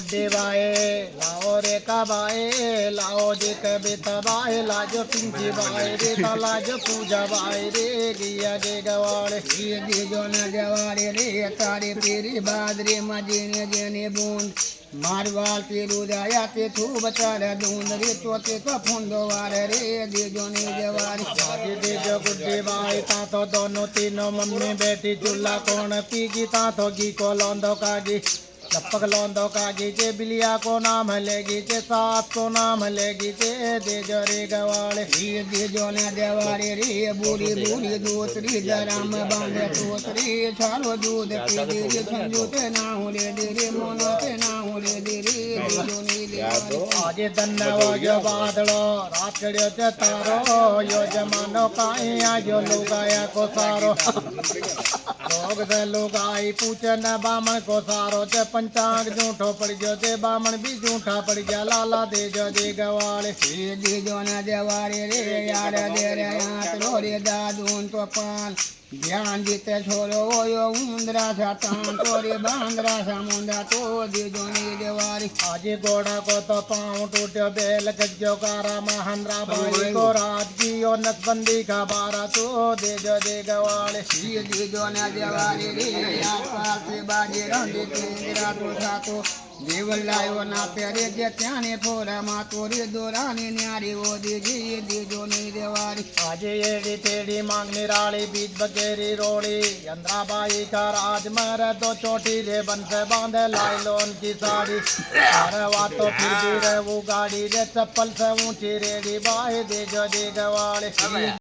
देवाए लाओ रे कबाए लाओ जे कबे तबाए लाजो पिंची बाए रे लाजो पूजा बाए रे गिया गे गवाड़े ये दे जो न जवारे रे तारे तेरी बादरे मजेने जेने बूंद मारवाल पेरू जाया ते तू बचार दूंद रे तोते का फुंदो वार रे दे जो ने जवारे आगे दे जो गुड्डे बाए ता तो दोनों तीनों मम्मी बैठी चूल्हा कौन पीगी ता तो घी को लौंदो कागी लपक लौंदो कागी जे बिलिया को नाम लेगी जे सास को नाम लेगी जे दे जो रे गवाड़े ये दे जो न जवारे रे बूढ़ी बूढ़ी दूसरी जराम बांधे तोतरी छालो दूध पी दे रे संजोते ना हो रे दे रे मोनोते ना हो रे दे रे जो ने दे आज धन्यवा जो बादलो रात चढ़ियो ते तारो यो जमानो काई आजो लुगाया को सारो लोग दे लुगाई पूछे न बामण को सारो ते पंचांग झूठो पड़ गयो ते बामण भी झूठा पड़ गया लाला दे जो दे गवाड़े ये दे जो न जवारे रे यार दे रे हाथ रो रे दादून तो पाल ध्यान जीते छोरो यो उंदरा सा तान तोरे बांदरा सा मुंडा तो दे जो ने जवारे आज घोड़ा को तो पाँव टूटो बेल गज्जो कारा महंद्रा बाई को रात की और नसबंदी का बारा तो दे जो दे गवाड़े ये दे जो न जवारे रे यार पाल से बाजे रंदे तेरा तो सातो देवल लायो ना प्यारे जे त्याने फोरा मा तोरे दोराने न्यारी वो दे दे जो ने जवारे आज एड़ी टेढ़ी मांग निराली बीच बगेरी रोड़ी चंद्राबाई का राज मर दो चोटी रे बन से बांधे लाइलोन की साड़ी अरे वा तो फिर भी रे वो गाड़ी रे चप्पल से ऊंची रेडी बाई दे जो दे गवाड़े